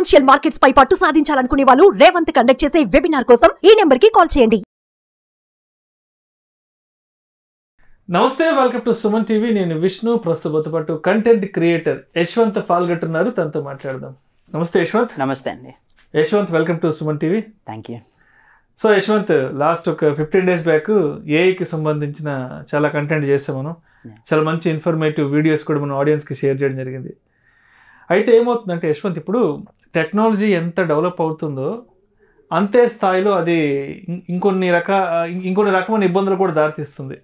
Financial markets పై పట్టు సాధించాలనుకునే వాళ్ళు Revanth conduct చేసే వెబినార్ కోసం ఈ నెంబర్ కి కాల్ చేయండి. నమస్తే, వెల్కమ్ టు సుమన్ టీవీ. నేను విష్ణు. ప్రస్తుతం పాటు కంటెంట్ క్రియేటర్ యశ్వంత్ పాల్గొంటున్నారు. తనతో మాట్లాడదాం. నమస్తే యశ్వంత్. నమస్తే అండి Yashwant, welcome to Suman TV. Thank you. So Yashwant, last ఒక 15 days బ్యాక్ ఏఐకి సంబంధించిన చాలా కంటెంట్ చేస్తాం మనం. చాలా మంచి ఇన్ఫర్మేటివ్ వీడియోస్ కూడా మన ఆడియన్స్కి షేర్ చేయడం జరిగింది. అయితే ఏమవుతుందంటే యశ్వంత్, ఇప్పుడు టెక్నాలజీ ఎంత డెవలప్ అవుతుందో అంతే స్థాయిలో అది ఇంకొన్ని రకమైన ఇబ్బందులు కూడా దారితీస్తుంది.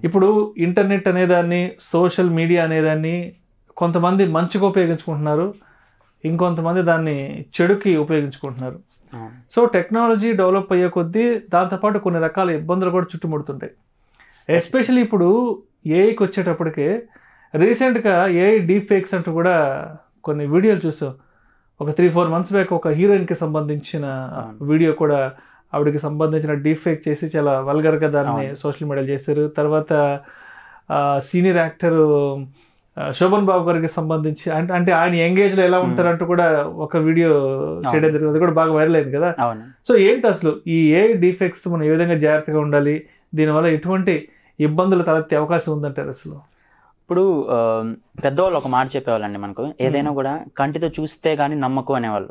ఇప్పుడు ఇంటర్నెట్ అనేదాన్ని, సోషల్ మీడియా అనేదాన్ని కొంతమంది మంచిగా ఉపయోగించుకుంటున్నారు, ఇంకొంతమంది దాన్ని చెడుకి ఉపయోగించుకుంటున్నారు. సో టెక్నాలజీ డెవలప్ అయ్యే కొద్దీ దాంతోపాటు కొన్ని రకాల ఇబ్బందులు కూడా చుట్టుముడుతుంటాయి. ఎస్పెషల్లీ ఇప్పుడు ఏఐకి వచ్చేటప్పటికే రీసెంట్గా ఏఐ డీప్ ఫేక్స్ అంటూ కూడా కొన్ని వీడియోలు చూసాం. ఒక 3-4 months బ్యాక్ ఒక హీరోయిన్కి సంబంధించిన వీడియో కూడా, ఆవిడకి సంబంధించిన డీప్ ఫేక్ చేసి చాలా వల్గర్గా దాన్ని సోషల్ మీడియాలో చేశారు. తర్వాత సీనియర్ యాక్టర్ శోభన్ బాబు గారికి సంబంధించి అంటే ఆయన ఎంగేజ్లో ఎలా ఉంటారంటూ కూడా ఒక వీడియో చేయడం జరిగింది. అది కూడా బాగా వైరల్ అయింది కదా. సో ఏంటి అసలు ఈ ఏఐ డీప్ ఫేక్స్ మనం ఏ విధంగా జాగ్రత్తగా ఉండాలి, దీనివల్ల ఎటువంటి ఇబ్బందులు తలెత్తే అవకాశం ఉందంటారు అసలు? ఇప్పుడు పెద్దవాళ్ళు ఒక మాట చెప్పేవాళ్ళండి, మనకు ఏదైనా కూడా కంటితో చూస్తే కానీ నమ్మకం అనేవాళ్ళు.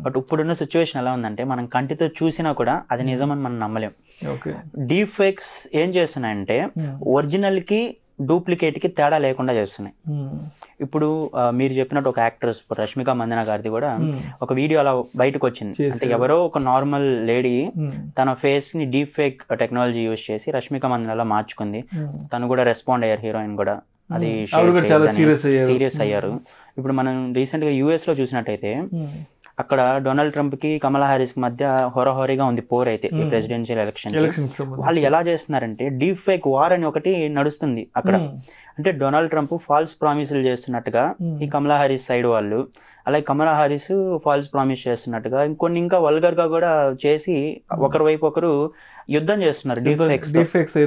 బట్ ఇప్పుడున్న సిచ్యువేషన్ ఎలా ఉందంటే మనం కంటితో చూసినా కూడా అది నిజమని మనం నమ్మలేం. డీప్ ఫేక్స్ ఏం చేస్తున్నాయంటే ఒరిజినల్కి డూప్లికేట్కి తేడా లేకుండా చేస్తున్నాయి. ఇప్పుడు మీరు చెప్పినట్టు ఒక యాక్ట్రెస్ రష్మిక మందన గారిది కూడా ఒక వీడియో అలా బయటకు వచ్చింది. అంటే ఎవరో ఒక నార్మల్ లేడీ తన ఫేస్ ని డీప్ ఫేక్ టెక్నాలజీ యూజ్ చేసి రష్మిక మందనలా మార్చుకుంది. తను కూడా రెస్పాండ్ అయ్యారు, హీరోయిన్ కూడా. అది సీరియస్ అయ్యారు. ఇప్పుడు మనం రీసెంట్ గా యుఎస్ లో చూసినట్టయితే అక్కడ డొనాల్డ్ ట్రంప్ కి కమలా హారిస్ కి మధ్య హోరాహోరీగా ఉంది పోర్. అయితే ఈ ప్రెసిడెన్షియల్ ఎలక్షన్ వాళ్ళు ఎలా చేస్తున్నారంటే డీప్ ఫేక్ వార్ అని ఒకటి నడుస్తుంది అక్కడ. అంటే డొనాల్డ్ ట్రంప్ ఫాల్స్ ప్రామిసులు చేస్తున్నట్టుగా ఈ కమలా హారిస్ సైడ్ వాళ్ళు, అలాగే కమలా హారిస్ ఫాల్స్ ప్రామిస్ చేస్తున్నట్టుగా ఇంకొన్ని ఇంకా వల్గర్ గా కూడా చేసి ఒకరి వైపు ఒకరు యుద్ధం చేస్తున్నారు డీప్ ఫేక్స్.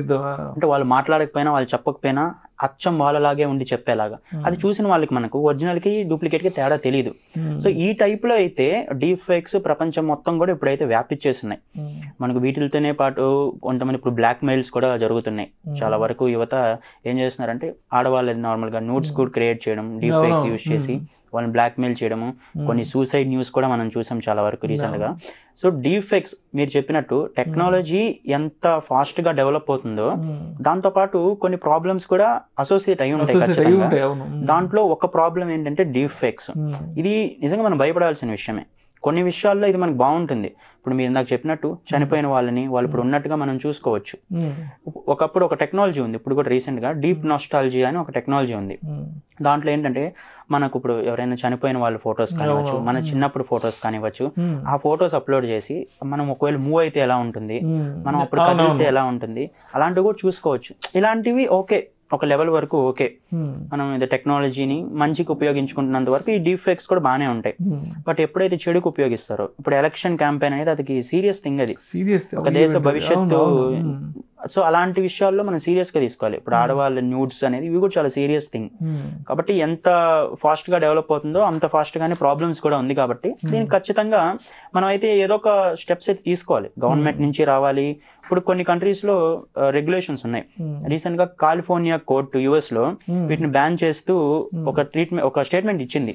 అంటే వాళ్ళు మాట్లాడకపోయినా, వాళ్ళు చెప్పకపోయినా అచ్చం వాళ్ళలాగే ఉండి చెప్పేలాగా. అది చూసిన వాళ్ళకి మనకు ఒరిజినల్ కి డూప్లికేట్ కి తేడా తెలియదు. సో ఈ టైప్ లో అయితే డీప్ ఫేక్స్ ప్రపంచం మొత్తం కూడా ఇప్పుడైతే వ్యాపించేస్తున్నాయి మనకు. వీటితోనే పాటు కొంతమంది ఇప్పుడు బ్లాక్ మెయిల్స్ కూడా జరుగుతున్నాయి. చాలా వరకు యువత ఏం చేస్తున్నారంటే ఆడవాళ్ళది నార్మల్ గా నోట్స్ కూడా క్రియేట్ చేయడం, డీప్ ఫేక్స్ యూజ్ చేసి వాళ్ళని బ్లాక్ మెయిల్ చేయడము. కొన్ని సూసైడ్ న్యూస్ కూడా మనం చూసాం చాలా వరకు రీసెంట్ గా. సో డీప్ ఫేక్స్ మీరు చెప్పినట్టు టెక్నాలజీ ఎంత ఫాస్ట్ గా డెవలప్ అవుతుందో దాంతో పాటు కొన్ని ప్రాబ్లమ్స్ కూడా అసోసియేట్ అయి ఉంటాయి. దాంట్లో ఒక ప్రాబ్లం ఏంటంటే డీప్ ఫేక్స్. ఇది నిజంగా మనం భయపడాల్సిన విషయమే. కొన్ని విషయాల్లో ఇది మనకు బాగుంటుంది. ఇప్పుడు మీరు ఇందాక చెప్పినట్టు చనిపోయిన వాళ్ళని వాళ్ళు ఇప్పుడు ఉన్నట్టుగా మనం చూసుకోవచ్చు. ఒకప్పుడు ఒక టెక్నాలజీ ఉంది, ఇప్పుడు కూడా రీసెంట్ గా డీప్ నాస్టాలజీ అని ఒక టెక్నాలజీ ఉంది. దాంట్లో ఏంటంటే మనకు ఇప్పుడు ఎవరైనా చనిపోయిన వాళ్ళ ఫొటోస్ కానివ్వచ్చు, మన చిన్నప్పుడు ఫొటోస్ కానివ్వచ్చు, ఆ ఫొటోస్ అప్లోడ్ చేసి మనం ఒకవేళ మూవ్ అయితే ఎలా ఉంటుంది, మనం అప్పుడు కదిలితే ఎలా ఉంటుంది, అలాంటివి కూడా చూసుకోవచ్చు. ఇలాంటివి ఓకే, ఒక లెవెల్ వరకు ఓకే. మనం ఇది టెక్నాలజీని మంచికి ఉపయోగించుకుంటున్నంత వరకు ఈ డీప్ ఫేక్స్ కూడా బాగానే ఉంటాయి. బట్ ఎప్పుడైతే చెడుకు ఉపయోగిస్తారో, ఇప్పుడు ఎలక్షన్ క్యాంపెయిన్ అనేది అది సీరియస్ థింగ్, అది ఒక దేశ భవిష్యత్తు. సో అలాంటి విషయాల్లో మనం సీరియస్ గా తీసుకోవాలి. ఇప్పుడు ఆడవాళ్ళ న్యూడ్స్ అనేది ఇవి కూడా చాలా సీరియస్ థింగ్. కాబట్టి ఎంత ఫాస్ట్ గా డెవలప్ అవుతుందో అంత ఫాస్ట్ గానే ప్రాబ్లమ్స్ కూడా ఉంది. కాబట్టి దీనికి ఖచ్చితంగా మనం అయితే ఏదో ఒక స్టెప్స్ అయితే తీసుకోవాలి, గవర్నమెంట్ నుంచి రావాలి. ఇప్పుడు కొన్ని కంట్రీస్ లో రెగ్యులేషన్స్ ఉన్నాయి. రీసెంట్ గా కాలిఫోర్నియా కోర్టు యుఎస్ లో వీటిని బ్యాన్ చేస్తూ ఒక స్టేట్మెంట్ ఇచ్చింది.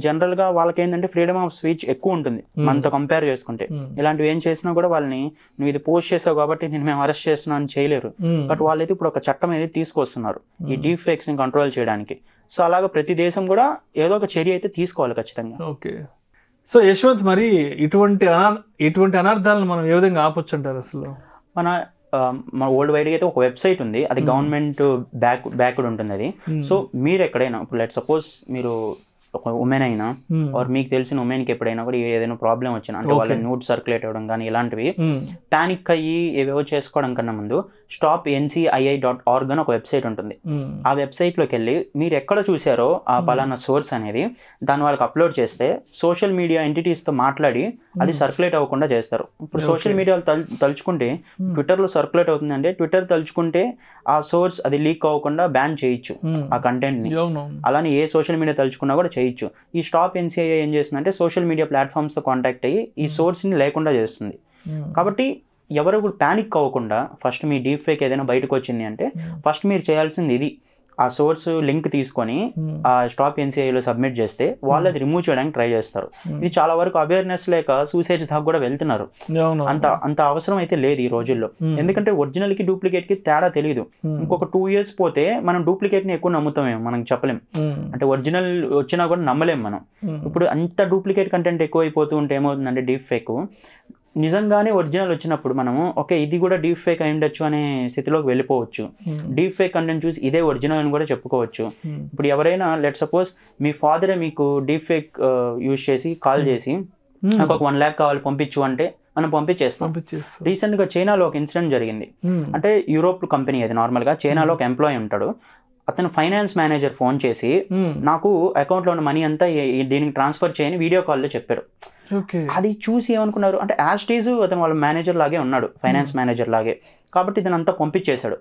జనరల్ గా వాళ్ళకి ఏంటంటే ఫ్రీడమ్ ఆఫ్ స్పీచ్ ఎక్కువ ఉంటుంది మనతో కంపేర్ చేసుకుంటే. ఇలాంటివి ఏం చేసినా కూడా వాళ్ళని నువ్వు ఇది పోస్ట్ చేసావు కాబట్టి నేను మేము అరెస్ట్ చేస్తున్నా అని చేయలేరు. బట్ వాళ్ళైతే ఇప్పుడు ఒక చట్టం అనేది తీసుకొస్తున్నారు ఈ డీప్ ఫేక్స్ ని కంట్రోల్ చేయడానికి. సో అలాగా ప్రతి దేశం కూడా ఏదో ఒక చర్య అయితే తీసుకోవాలి ఖచ్చితంగా. ఓకే. సో యశ్వంత్, మరి ఇటువంటి అనర్థాలను మనం ఏ విధంగా ఆపొచ్చు అంటారు అసలు? మన వరల్డ్ వైడ్ అయితే ఒక వెబ్సైట్ ఉంది, అది గవర్నమెంట్ బ్యాక్డ్ ఉంటుంది అది. సో మీరు ఎక్కడైనా ఇప్పుడు లెట్ సపోజ్ మీరు ఒక ఉమెన్ అయినా ఆర్ మీకు తెలిసిన ఉమెన్ కి ఎప్పుడైనా కూడా ఏదైనా ప్రాబ్లం వచ్చినా, అంటే వాళ్ళ న్యూడ్ సర్క్యులేట్ అవ్వడం కానీ ఇలాంటివి, పానిక్ అయ్యి ఏవేవో చేసుకోవడం కన్నా ముందు stopncii.org అని ఒక వెబ్సైట్ ఉంటుంది. ఆ వెబ్సైట్లోకి వెళ్ళి మీరు ఎక్కడ చూసారో ఆ పలానా సోర్స్ అనేది దాని వాళ్ళకి అప్లోడ్ చేస్తే సోషల్ మీడియా ఎంటిటీస్తో మాట్లాడి అది సర్క్యులేట్ అవ్వకుండా చేస్తారు. ఇప్పుడు సోషల్ మీడియాలో తలుచుకుంటే ట్విట్టర్లో సర్క్యులేట్ అవుతుందంటే ట్విట్టర్ తలుచుకుంటే ఆ సోర్స్ అది లీక్ అవ్వకుండా బ్యాన్ చేయొచ్చు ఆ కంటెంట్ని. అలానే ఏ సోషల్ మీడియా తలుచుకున్నా కూడా చేయొచ్చు. ఈ స్టాప్ ఎన్సిఐ ఏం చేస్తుందంటే సోషల్ మీడియా ప్లాట్ఫామ్స్తో కాంటాక్ట్ అయ్యి ఈ సోర్స్ని లేకుండా చేస్తుంది. కాబట్టి ఎవరు కూడా ప్యానిక్ అవ్వకుండా ఫస్ట్ మీ డీప్ ఫేక్ ఏదైనా బయటకు వచ్చింది అంటే ఫస్ట్ మీరు చేయాల్సింది ఇది, ఆ సోర్స్ లింక్ తీసుకొని ఆ స్టాప్ ఎన్సిఐలో సబ్మిట్ చేస్తే వాళ్ళు అది రిమూవ్ చేయడానికి ట్రై చేస్తారు. ఇది చాలా వరకు అవేర్నెస్ లేక సూసైడ్ దాకా కూడా వెళ్తున్నారు. అంత అవసరం అయితే లేదు ఈ రోజుల్లో. ఎందుకంటే ఒరిజినల్ కి డూప్లికేట్ కి తేడా తెలియదు. ఇంకొక 2 years పోతే మనం డూప్లికేట్ ని ఎక్కువ నమ్ముతామేమో, మనం చెప్పలేం. అంటే ఒరిజినల్ వచ్చినా కూడా నమ్మలేం మనం. ఇప్పుడు అంత డూప్లికేట్ కంటెంట్ ఎక్కువ అయిపోతూ ఉంటే ఏమవుతుందంటే డీప్ ఫేక్ నిజంగానే ఒరిజినల్ వచ్చినప్పుడు మనము ఓకే ఇది కూడా డీప్ ఫేక్ అయి ఉండొచ్చు అనే స్థితిలోకి వెళ్ళిపోవచ్చు. డీప్ ఫేక్ కంటెంట్ చూసి ఇదే ఒరిజినల్ అని కూడా చెప్పుకోవచ్చు. ఇప్పుడు ఎవరైనా లెట్ సపోజ్ మీ ఫాదరే మీకు డీప్ ఫేక్ యూజ్ చేసి కాల్ చేసి నాకు ఒక 1 lakh కావాలి పంపించు అంటే మనం పంపించేస్తాం. రీసెంట్ గా చైనాలో ఒక ఇన్సిడెంట్ జరిగింది. అంటే యూరోప్ కంపెనీ అది, నార్మల్ గా చైనాలో ఒక ఎంప్లాయీ ఉంటాడు. అతను ఫైనాన్స్ మేనేజర్ ఫోన్ చేసి నాకు అకౌంట్లో ఉన్న మనీ అంతా దీనికి ట్రాన్స్ఫర్ చేయని వీడియో కాల్లో చెప్పాడు. అది చూసి ఏమనుకున్నారు అంటే యాస్టీజ్ అతను వాళ్ళ మేనేజర్ లాగే ఉన్నాడు, ఫైనాన్స్ మేనేజర్ లాగే, కాబట్టి ఇతను అంతా పంపించేశాడు.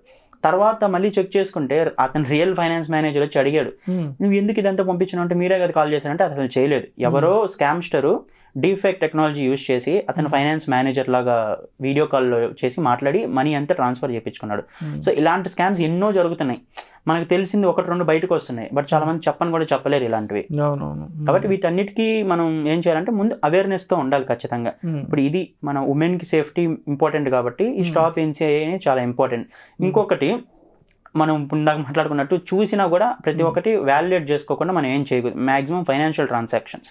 తర్వాత మళ్ళీ చెక్ చేసుకుంటే అతను రియల్ ఫైనాన్స్ మేనేజర్ వచ్చి అడిగాడు, నువ్వు ఎందుకు ఇదంతా పంపించినావు అంటే మీరే కదా కాల్ చేశానంటే అతను చేయలేదు. ఎవరో స్కామ్స్టరు డీప్ ఫేక్ టెక్నాలజీ యూజ్ చేసి అతను ఫైనాన్స్ మేనేజర్ లాగా వీడియో కాల్లో చేసి మాట్లాడి మనీ అంతా ట్రాన్స్ఫర్ చేయించుకున్నాడు. సో ఇలాంటి స్కామ్స్ ఎన్నో జరుగుతున్నాయి. మనకు తెలిసింది 1-2 బయటకు వస్తున్నాయి, బట్ చాలా మంది చెప్పని కూడా చెప్పలేరు ఇలాంటివి. కాబట్టి వీటన్నిటికీ మనం ఏం చేయాలంటే ముందు అవేర్నెస్ తో ఉండాలి ఖచ్చితంగా. ఇప్పుడు ఇది మన ఉమెన్ కి సేఫ్టీ ఇంపార్టెంట్ కాబట్టి ఈ స్టాప్ ఎన్సిఐ చాలా ఇంపార్టెంట్. ఇంకొకటి మనం ఇందాక మాట్లాడుకున్నట్టు చూసినా కూడా ప్రతి ఒక్కటి వ్యాలిడేట్ చేసుకోకుండా మనం ఏం చేయకూడదు. Maximum financial transactions.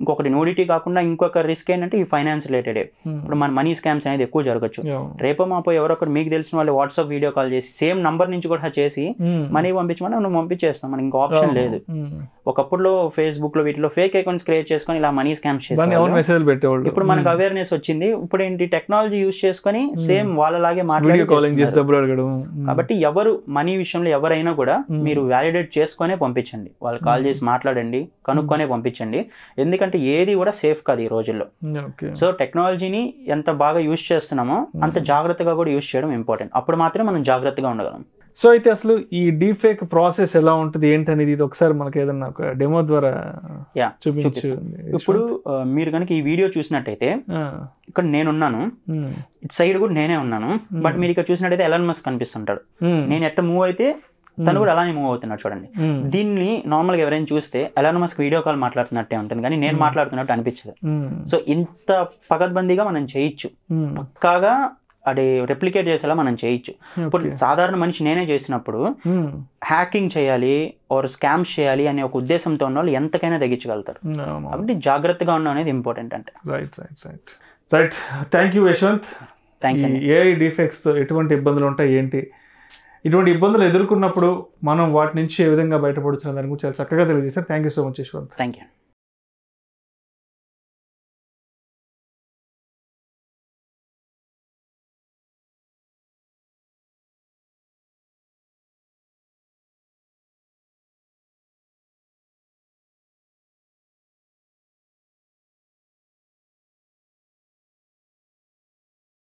ఇంకొకటి నోడిటీ కాకుండా ఇంకొక రిస్క్ ఏంటంటే ఈ ఫైనాన్స్ రిలేటెడ్. ఇప్పుడు మన మనీ స్కామ్స్ అనేది ఎక్కువ జరగచ్చు. రేపో మాపో ఎవరొకరు మీకు తెలిసిన వాళ్ళు వాట్సాప్ వీడియో కాల్ చేసి సేమ్ నంబర్ నుంచి కూడా చేసి మనీ పంపించమని మనం పంపించేస్తాం, మనకి ఇంకో ఆప్షన్ లేదు. ఒకప్పుడులో ఫేస్బుక్ లో వీటిలో ఫేక్ అకౌంట్స్ క్రియేట్ చేసుకొని ఇలా మనీ స్కామ్స్ చేసేవాళ్ళు. ఇప్పుడు మనకు అవేర్నెస్ వచ్చింది. ఇప్పుడు ఏంటి టెక్నాలజీ యూజ్ చేసుకొని సేమ్ వాళ్ళలాగే మాట్లాడి. కాబట్టి ఎవరు మనీ విషయంలో ఎవరైనా కూడా మీరు వ్యాలిడేట్ చేసుకునే పంపించండి. వాళ్ళు కాల్ చేసి మాట్లాడండి, కనుక్కొనే పంపించండి. ఎందుకంటే ఏది కూడా సేఫ్ కాదు ఈ రోజుల్లో. సో టెక్నాలజీని ఎంత బాగా యూజ్ చేస్తున్నామో అంత జాగ్రత్తగా కూడా యూజ్ చేయడం ఇంపార్టెంట్. అప్పుడు మాత్రమే మనం జాగ్రత్తగా ఉండగలం. సో అయితే అసలు ఈ డీప్ ఫేక్ ప్రాసెస్ ఎలా ఉంటుంది ఏంటనేది ఇది ఒకసారి మనకి ఏదన్నా ఒక డెమో ద్వారా చూపించు. ఇప్పుడు మీరు కనుక ఈ వీడియో చూసినట్టయితే ఇక్కడ నేనున్నాను, ఇటు సైడ్ కూడా నేనే ఉన్నాను. బట్ మీరు ఇక్కడ చూసినట్టయితే ఎలాన్ మస్క్ కనిపిస్తుంటాడు. నేను ఎట్ట మూవ్ అయితే తను కూడా అలానే మూవ్ అవుతున్నాడు చూడండి. దీన్ని నార్మల్ గా ఎవరైనా చూస్తే ఎలాన్ మస్క్ వీడియో కాల్ మాట్లాడుతున్నట్టే ఉంటుంది, కానీ నేను మాట్లాడుతున్నట్టు అనిపించదు. సో ఇంత పకడ్బందీగా మనం చేయొచ్చు, పక్కాగా అది రెప్లికేట్ చేసేలా మనం చేయొచ్చు. ఇప్పుడు సాధారణ మనిషి నేనే చేసినప్పుడు హ్యాకింగ్ చేయాలి ఆర్ స్కామ్స్ చేయాలి అనే ఒక ఉద్దేశంతో ఉన్న వాళ్ళు ఎంతకైనా తగ్గించగలుగుతారు. కాబట్టి జాగ్రత్తగా ఉండడం అనేది ఇంపార్టెంట్. అంటే right. Thank you Yashwant. Thanks. AI defects ఎటువంటి ఇబ్బందులు ఉంటాయి ఏంటి, ఇటువంటి ఇబ్బందులు ఎదుర్కొన్నప్పుడు మనం వాటి నుంచి ఏ విధంగా బయటపడుతున్న దాని గురించి చాలా చక్కగా తెలియజేశారు. Thank you so much Yashwant. Thank you.